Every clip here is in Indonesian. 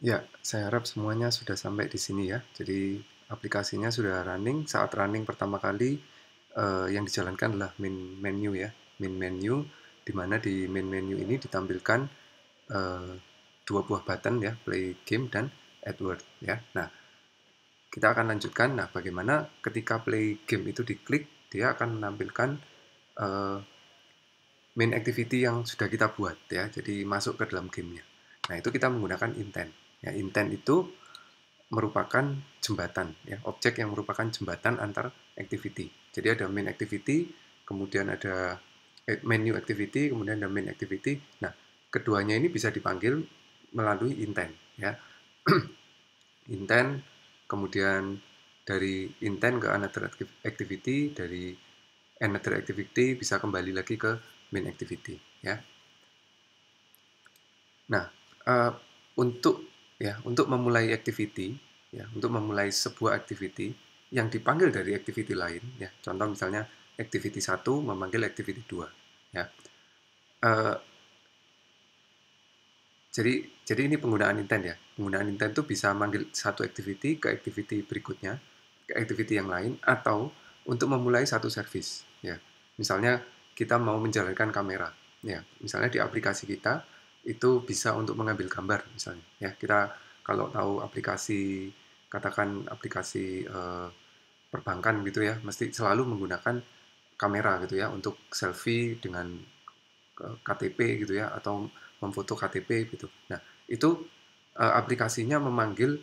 Ya, saya harap semuanya sudah sampai di sini ya. Jadi aplikasinya sudah running. Saat running pertama kali yang dijalankan adalah main menu ya, main menu, di mana di main menu ini ditampilkan eh, dua buah button ya, play game dan add word ya. Nah, kita akan lanjutkan. Nah, bagaimana ketika play game itu diklik, dia akan menampilkan eh, main activity yang sudah kita buat ya. Jadi masuk ke dalam gamenya. Nah, itu kita menggunakan intent. Ya, intent itu merupakan jembatan ya, objek yang merupakan jembatan antar activity. Jadi ada main activity, kemudian ada menu activity, kemudian ada main activity. Nah, keduanya ini bisa dipanggil melalui intent ya. Intent, kemudian dari intent ke another activity, dari another activity bisa kembali lagi ke main activity ya. Nah, uh, untuk untuk memulai activity ya, untuk memulai sebuah activity yang dipanggil dari activity lain ya. Contoh misalnya activity 1 memanggil activity 2 ya. Uh, jadi ini penggunaan intent ya. Penggunaan intent itu bisa manggil satu activity ke activity berikutnya, ke activity yang lain, atau untuk memulai satu service ya. Misalnya kita mau menjalankan kamera ya. Misalnya di aplikasi kita itu bisa untuk mengambil gambar misalnya ya. Kita kalau tahu aplikasi, katakan aplikasi perbankan gitu ya, mesti selalu menggunakan kamera gitu ya untuk selfie dengan KTP gitu ya, atau memfoto KTP gitu. Nah, itu aplikasinya memanggil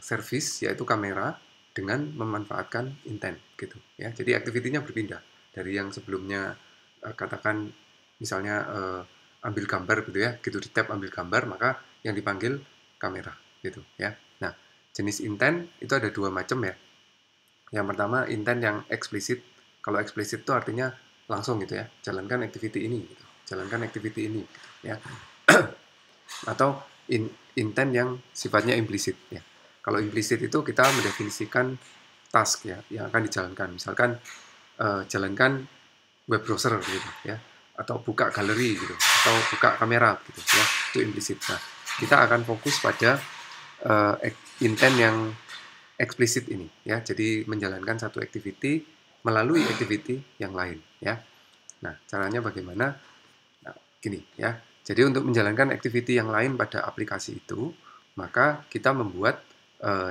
service yaitu kamera dengan memanfaatkan intent gitu ya. Jadi aktivitinya berpindah dari yang sebelumnya katakan misalnya ambil gambar gitu ya, gitu di tab ambil gambar, maka yang dipanggil kamera gitu ya. Nah, jenis intent itu ada dua macam ya. Yang pertama intent yang eksplisit. Kalau eksplisit itu artinya langsung gitu ya, jalankan activity ini gitu. Jalankan activity ini gitu, ya. Atau intent yang sifatnya implisit ya. Kalau implisit itu kita mendefinisikan task ya yang akan dijalankan. Misalkan jalankan web browser gitu ya, atau buka galeri gitu, atau buka kamera gitu ya. Itu implisit. Nah, kita akan fokus pada uh, intent yang eksplisit ini ya. Jadi menjalankan satu activity melalui activity yang lain ya. Nah, caranya bagaimana? Nah, gini ya. Jadi untuk menjalankan activity yang lain pada aplikasi itu, maka kita membuat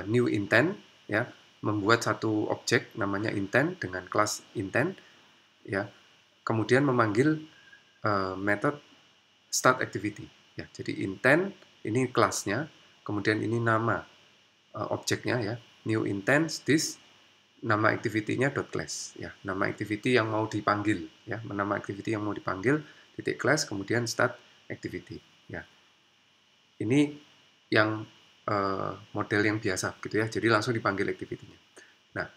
new intent ya, membuat satu objek namanya intent dengan kelas intent ya. Kemudian memanggil method start activity ya. Jadi intent ini kelasnya, kemudian ini nama objeknya ya. New intent this nama activity-nya dot class ya, nama activity yang mau dipanggil ya, nama activity yang mau dipanggil titik class kemudian start activity ya. Ini yang model yang biasa gitu ya, jadi langsung dipanggil activity-nya. Nah,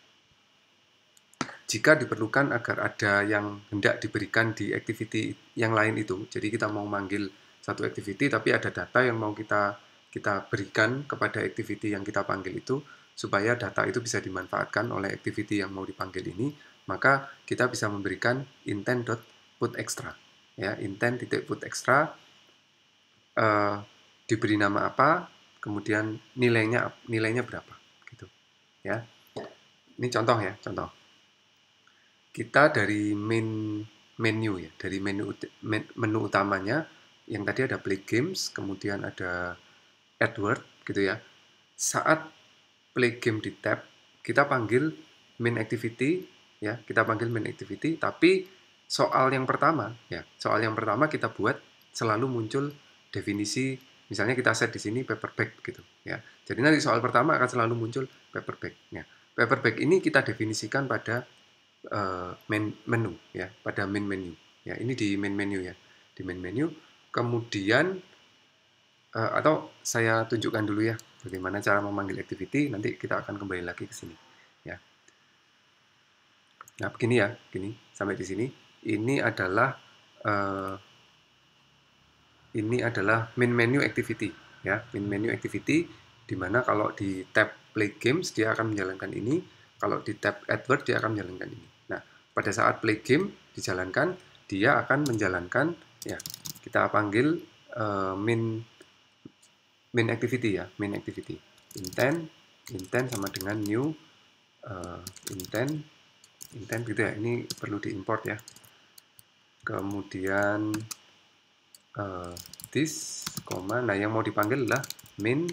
jika diperlukan agar ada yang hendak diberikan di activity yang lain itu, jadi kita mau manggil satu activity tapi ada data yang mau kita berikan kepada activity yang kita panggil itu, supaya data itu bisa dimanfaatkan oleh activity yang mau dipanggil ini, maka kita bisa memberikan intent.put extra ya, intent titik put extra, diberi nama apa, kemudian nilainya berapa gitu ya. Ini contoh ya, contoh kita dari menu ya, dari menu utamanya yang tadi ada play games, kemudian ada AdWord gitu ya. Saat play game di tab, kita panggil main activity ya, kita panggil main activity, tapi soal yang pertama ya, soal yang pertama kita buat selalu muncul definisi, misalnya kita set di sini paperback gitu ya. Jadi nanti soal pertama akan selalu muncul paperback ya. Paperback ini kita definisikan pada main menu ya, pada main menu ya. Ini di main menu ya, di main menu. Kemudian atau saya tunjukkan dulu ya bagaimana cara memanggil activity, nanti kita akan kembali lagi ke sini ya. Nah, begini ya, begini sampai di sini. Ini adalah uh, main menu activity ya, main menu activity, di mana kalau di tab play games dia akan menjalankan ini, kalau di tab AdWord dia akan menjalankan ini. Nah, pada saat play game dijalankan, dia akan menjalankan ya, kita panggil main main activity ya, main activity. Intent sama dengan new intent gitu ya. Ini perlu diimport ya. Kemudian this, nah yang mau dipanggil adalah main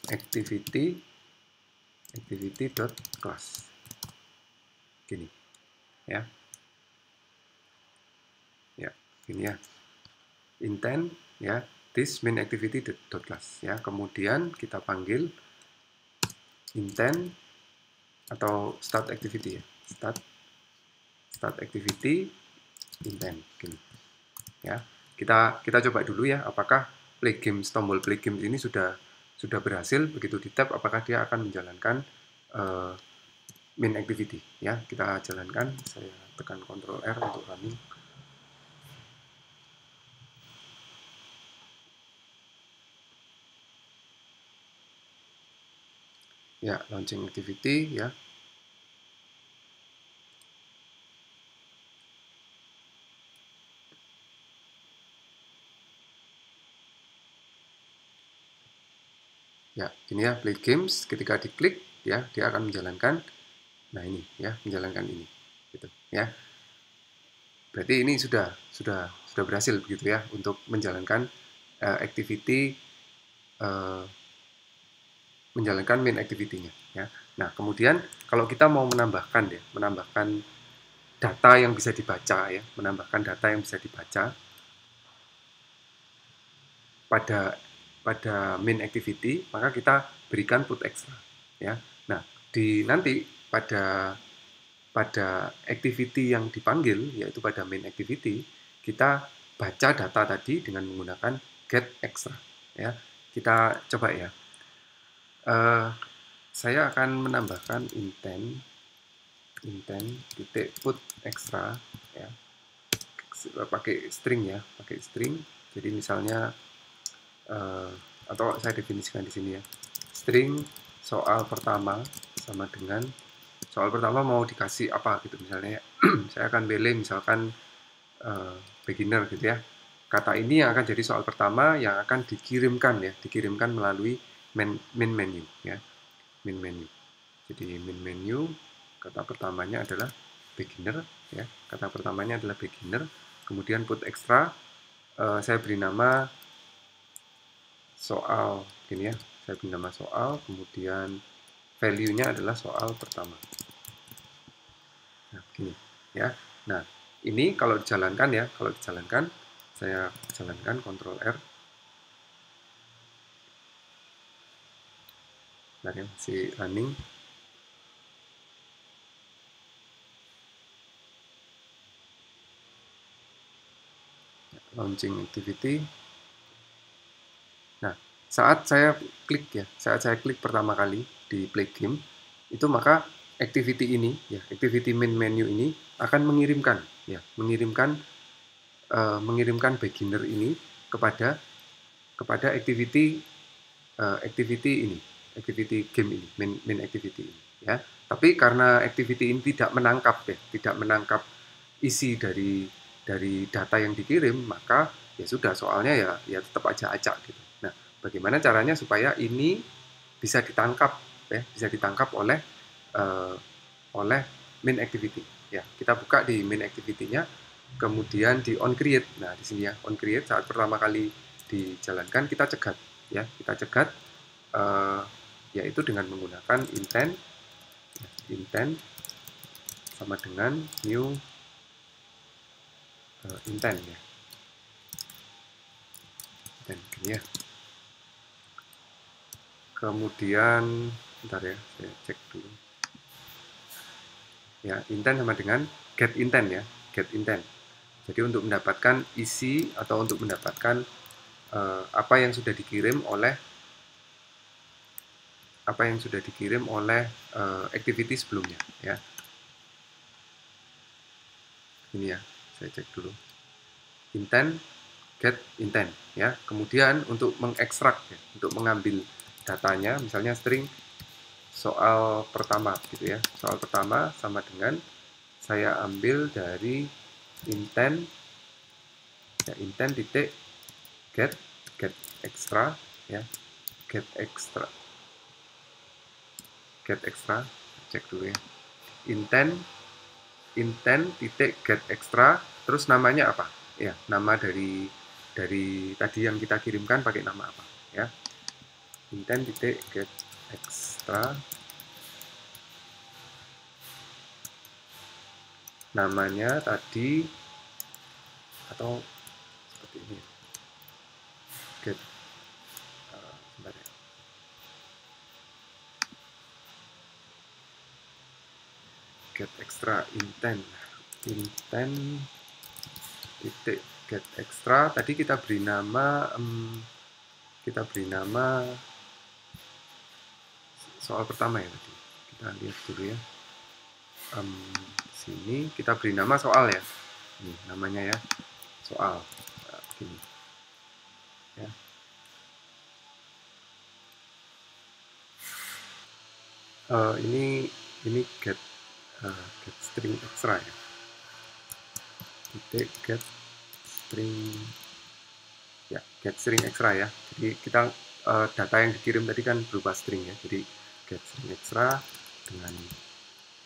activity dot class. Gini ya. Ya, gini ya. Intent ya, this main activity dot class ya. Kemudian kita panggil intent atau start activity ya. Start activity intent gini. Ya. Kita coba dulu ya, apakah play games, tombol play games ini sudah berhasil. Begitu di tab, apakah dia akan menjalankan main activity ya. Kita jalankan, saya tekan Ctrl R untuk running. Ya, launching activity ya. Ya, ini ya play games, ketika diklik ya dia akan menjalankan, nah ini ya, menjalankan ini gitu ya. Berarti ini sudah berhasil begitu ya untuk menjalankan activity, menjalankan main activity-nya ya. Nah, kemudian kalau kita mau menambahkan data yang bisa dibaca ya, menambahkan data yang bisa dibaca pada main activity, maka kita berikan put extra ya. Nah, nanti pada activity yang dipanggil, yaitu pada main activity, kita baca data tadi dengan menggunakan get extra ya. Kita coba ya. Saya akan menambahkan intent titik put extra ya, pakai string ya, pakai string. Jadi misalnya atau saya definisikan di sini ya, string soal pertama sama dengan soal pertama mau dikasih apa gitu misalnya. Saya akan pilih misalkan beginner gitu ya. Kata ini yang akan jadi soal pertama yang akan dikirimkan ya, dikirimkan melalui main menu ya, main menu. Jadi main menu, kata pertamanya adalah beginner ya, kata pertamanya adalah beginner. Kemudian put extra, saya beri nama soal gini ya, saya beri nama soal, kemudian value-nya adalah soal pertama. Nah, gini ya. Nah, ini kalau dijalankan ya, saya jalankan Ctrl R. Nah, ya, masih running. Launching activity. Nah, saat saya klik pertama kali di play game, itu maka activity ini ya, activity main menu ini akan mengirimkan beginner ini kepada activity ini, activity game ini, main activity ini ya. Tapi karena activity ini tidak menangkap isi dari data yang dikirim, maka ya sudah, soalnya ya tetap aja acak gitu. Nah, bagaimana caranya supaya ini bisa ditangkap ya, bisa ditangkap oleh main activity ya. Kita buka di main activity-nya, kemudian di on create. Nah, di sini ya, on create saat pertama kali dijalankan kita cegat ya, yaitu dengan menggunakan intent sama dengan new intent ya. Dan gini ya. Kemudian bentar ya, saya cek dulu. Ya, intent sama dengan get intent ya, get intent. Jadi untuk mendapatkan isi atau untuk mendapatkan apa yang sudah dikirim oleh activity sebelumnya ya. Ini ya, saya cek dulu. Intent, get intent ya. Kemudian untuk mengekstrak ya, untuk mengambil datanya, misalnya string soal pertama gitu ya. Soal pertama sama dengan saya ambil dari intent ya, intent titik get extra ya. get extra, cek dulu ya, intent titik get extra, terus namanya apa ya, nama dari tadi yang kita kirimkan pakai nama apa ya, intent titik get extra, namanya tadi atau seperti ini get sebentar ya. Get extra intent titik get extra, tadi kita beri nama soal pertama ya, tadi kita lihat dulu ya, sini kita beri nama soal ya, ini namanya ya, soal begini ya. Ini get string extra ya, titik get string extra ya. Jadi kita data yang dikirim tadi kan berupa string ya, jadi get string extra dengan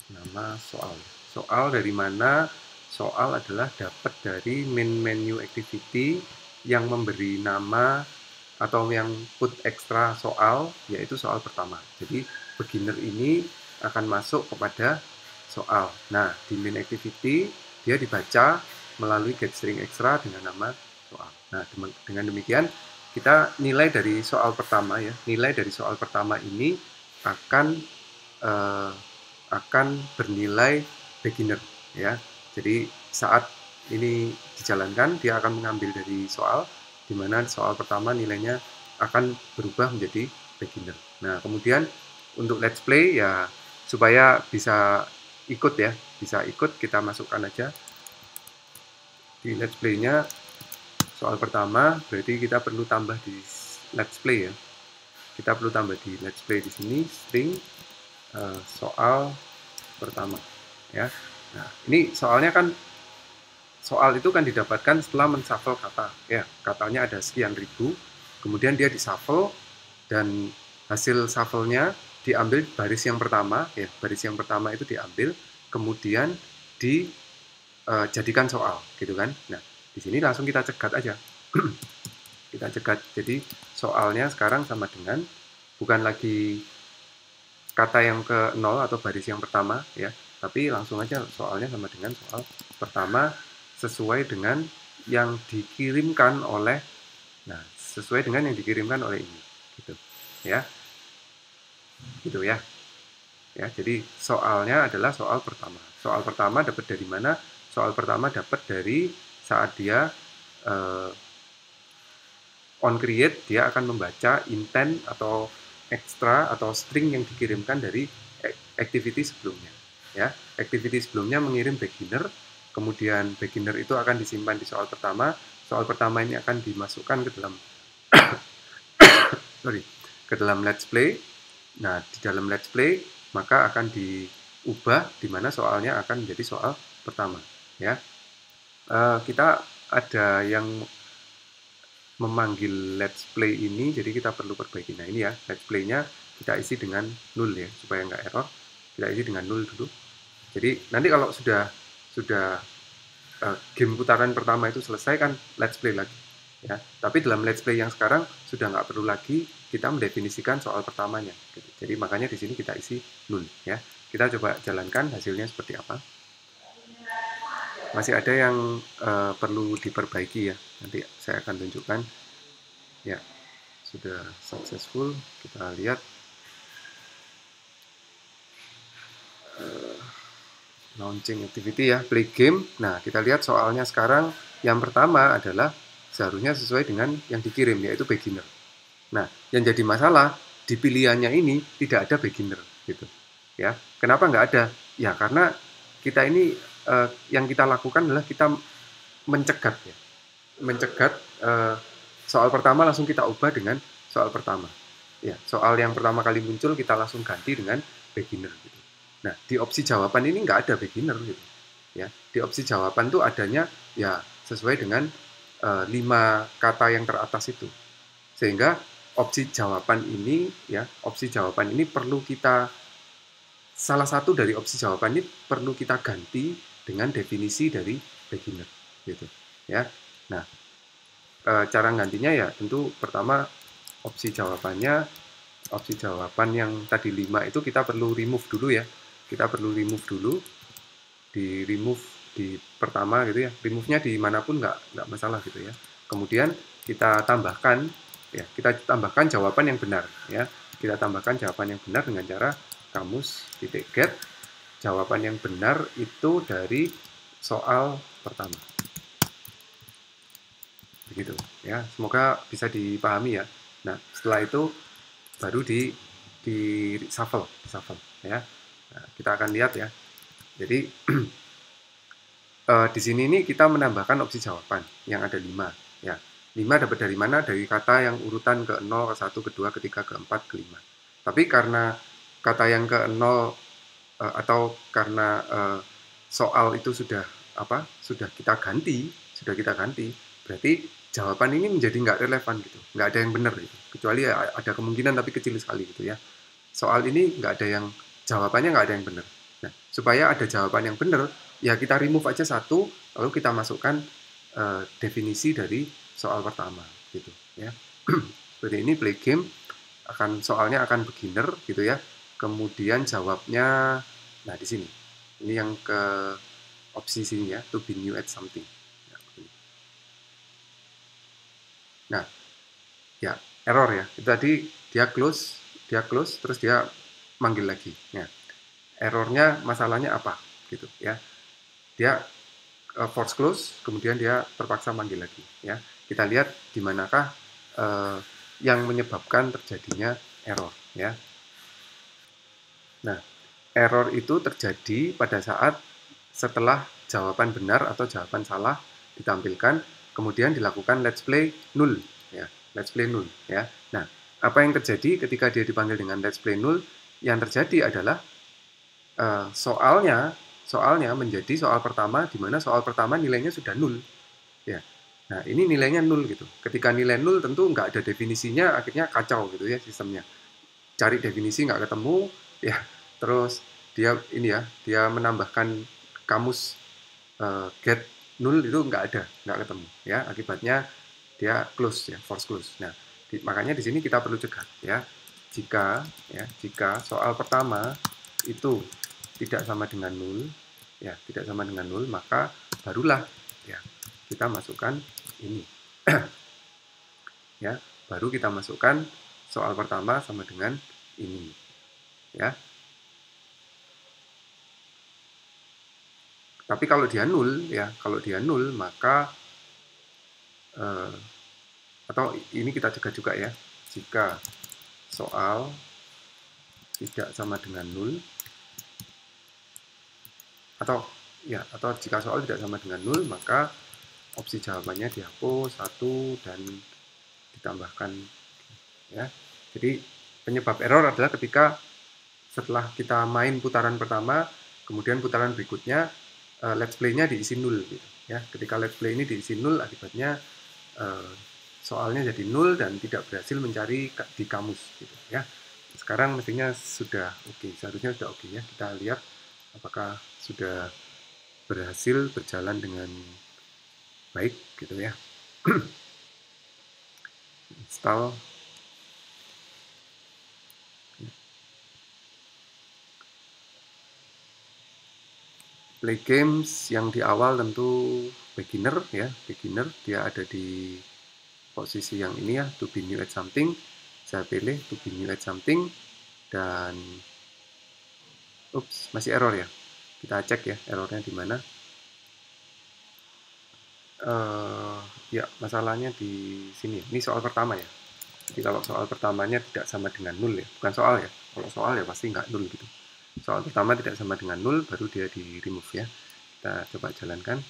nama soal. Soal dari mana? Soal adalah dapat dari main menu activity yang memberi nama atau yang put extra soal, yaitu soal pertama. Jadi beginner ini akan masuk kepada soal. Nah, di main activity dia dibaca melalui get string extra dengan nama soal. Nah, dengan demikian kita nilai dari soal pertama ya. Nilai dari soal pertama ini akan bernilai beginner ya. Jadi saat ini dijalankan dia akan mengambil dari soal, di mana soal pertama nilainya akan berubah menjadi beginner. Nah, kemudian untuk let's play ya, supaya bisa ikut ya, bisa ikut, kita masukkan aja di let's play-nya soal pertama, berarti kita perlu tambah di let's play ya. Kita perlu tambah di let's play di sini string soal pertama ya. Nah, ini soalnya kan, soal itu kan didapatkan setelah menshuffle kata ya. Katanya ada sekian ribu, kemudian dia dishuffle dan hasil shuffle-nya diambil baris yang pertama ya. Baris yang pertama itu diambil, kemudian dijadikan soal gitu kan. Nah, di sini langsung kita cegat aja. Kita cegat. Jadi soalnya sekarang sama dengan, bukan lagi kata yang ke 0 atau baris yang pertama ya, tapi langsung aja soalnya sama dengan soal pertama sesuai dengan yang dikirimkan oleh, nah sesuai dengan yang dikirimkan oleh ini gitu ya, gitu ya. Ya, jadi soalnya adalah soal pertama. Soal pertama dapat dari mana? Soal pertama dapat dari saat dia on create, dia akan membaca intent atau extra atau string yang dikirimkan dari activity sebelumnya ya. Activity sebelumnya mengirim beginner, kemudian beginner itu akan disimpan di soal pertama. Soal pertama ini akan dimasukkan ke dalam ke dalam let's play. Nah, di dalam let's play maka akan diubah, di mana soalnya akan menjadi soal pertama ya. Kita ada yang memanggil let's play ini, jadi kita perlu perbaiki. Nah, ini ya, let's play-nya kita isi dengan 0 ya, supaya nggak error. Kita isi dengan 0 dulu. Jadi nanti kalau sudah game putaran pertama itu selesai kan let's play lagi ya. Tapi dalam let's play yang sekarang sudah nggak perlu lagi kita mendefinisikan soal pertamanya. Jadi makanya di sini kita isi 0 ya. Kita coba jalankan hasilnya seperti apa. Masih ada yang perlu diperbaiki ya. Nanti saya akan tunjukkan. Ya, sudah successful. Kita lihat. Launching activity ya, play game. Nah, kita lihat soalnya sekarang yang pertama adalah seharusnya sesuai dengan yang dikirim, yaitu beginner. Nah, yang jadi masalah di pilihannya ini tidak ada beginner gitu ya. Kenapa nggak ada? Ya karena kita ini yang kita lakukan adalah kita mencegat ya, mencegat soal pertama langsung kita ubah dengan soal pertama ya. Soal yang pertama kali muncul kita langsung ganti dengan beginner gitu. Nah, di opsi jawaban ini nggak ada beginner gitu ya. Di opsi jawaban tuh adanya ya sesuai dengan 5 kata yang teratas itu, sehingga opsi jawaban ini ya, opsi jawaban ini perlu kita, salah satu dari opsi jawaban ini perlu kita ganti dengan definisi dari beginner gitu ya. Nah, cara gantinya ya tentu pertama opsi jawabannya, opsi jawaban yang tadi 5 itu kita perlu remove dulu ya. Kita perlu remove dulu, di remove di pertama gitu ya. Remove-nya dimanapun nggak masalah gitu ya. Kemudian kita tambahkan ya, kita tambahkan jawaban yang benar ya. Kita tambahkan jawaban yang benar dengan cara kamus titik get jawaban yang benar itu dari soal pertama. Begitu ya. Semoga bisa dipahami ya. Nah, setelah itu baru di shuffle ya. Nah, kita akan lihat ya. Jadi di sini ini kita menambahkan opsi jawaban yang ada 5 ya. 5 dapat dari mana? Dari kata yang urutan ke 0, ke 1, ke 2, ke 3, ke 4, ke 5. Tapi karena kata yang ke 0 atau karena soal itu sudah kita ganti, berarti jawaban ini menjadi nggak relevan gitu, nggak ada yang benar gitu. Kecuali ada kemungkinan tapi kecil sekali gitu ya. Soal ini nggak ada yang, jawabannya nggak ada yang benar. Nah, supaya ada jawaban yang benar, ya kita remove aja satu, lalu kita masukkan definisi dari soal pertama gitu ya. Seperti ini play game, soalnya akan beginner gitu ya. Kemudian jawabnya, nah di sini, ini yang ke opsi sini ya, to be new at something. Nah, ya error ya. Itu tadi dia close, terus dia manggil lagi. Nah, errornya masalahnya apa gitu ya? Dia force close, kemudian dia terpaksa manggil lagi ya. Kita lihat di manakah yang menyebabkan terjadinya error ya. Nah, error itu terjadi pada saat setelah jawaban benar atau jawaban salah ditampilkan, kemudian dilakukan let's play null ya, let's play null ya. Nah, apa yang terjadi ketika dia dipanggil dengan let's play null? Yang terjadi adalah soalnya menjadi soal pertama, di mana soal pertama nilainya sudah nul ya. Nah, ini nilainya nul gitu. Ketika nilai nul tentu nggak ada definisinya, akhirnya kacau gitu ya sistemnya. Cari definisi nggak ketemu ya, terus dia ini ya, dia menambahkan kamus get null itu nggak ketemu ya, akibatnya dia close ya, force close. Nah, makanya di sini kita perlu cegah ya, jika soal pertama itu tidak sama dengan nul ya, tidak sama dengan nul, maka barulah ya kita masukkan ini ya, baru kita masukkan soal pertama sama dengan ini ya. Tapi kalau dia nul ya, maka atau ini kita cegah juga ya, jika soal tidak sama dengan nul, atau jika soal tidak sama dengan nul, maka opsi jawabannya dihapus satu dan ditambahkan ya. Jadi penyebab error adalah ketika setelah kita main putaran pertama, kemudian putaran berikutnya let's play-nya diisi nul gitu ya. Ketika let's play ini diisi nul, akibatnya soalnya jadi nul dan tidak berhasil mencari di kamus gitu ya. Sekarang mestinya sudah oke, seharusnya sudah oke ya. Kita lihat apakah sudah berhasil berjalan dengan baik gitu ya. Install. Play games yang di awal tentu beginner ya, dia ada di posisi yang ini ya, to be new at something. Saya pilih to be new at something dan masih error ya. Kita cek ya errornya di mana. Ya masalahnya di sini. Ini soal pertama ya. Jadi kalau soal pertamanya tidak sama dengan nul ya, bukan soal ya. Kalau soal ya pasti nggak nul gitu. Soal pertama tidak sama dengan nul, baru dia di remove ya. Kita coba jalankan.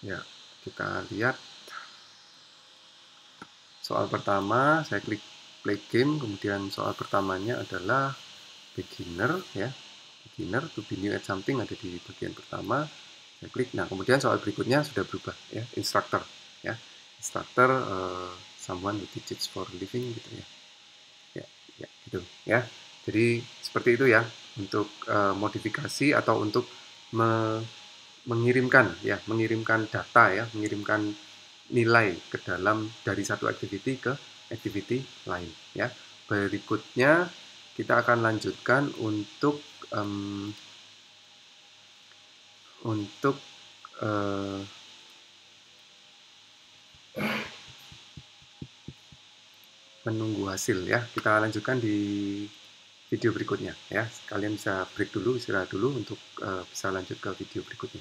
Ya, kita lihat soal pertama, saya klik play game, kemudian soal pertamanya adalah beginner ya. Beginner to be new at something ada di bagian pertama. Saya klik. Nah, kemudian soal berikutnya sudah berubah ya, instructor ya. Instructor someone who teaches for living gitu ya. Ya, ya gitu ya. Jadi seperti itu ya untuk modifikasi atau untuk mengirimkan ya, mengirimkan data ya, mengirimkan nilai ke dalam dari satu activity ke activity lain ya. Berikutnya kita akan lanjutkan untuk eh, menunggu hasil ya. Kita lanjutkan di video berikutnya ya. Kalian bisa break dulu, istirahat dulu untuk bisa lanjut ke video berikutnya.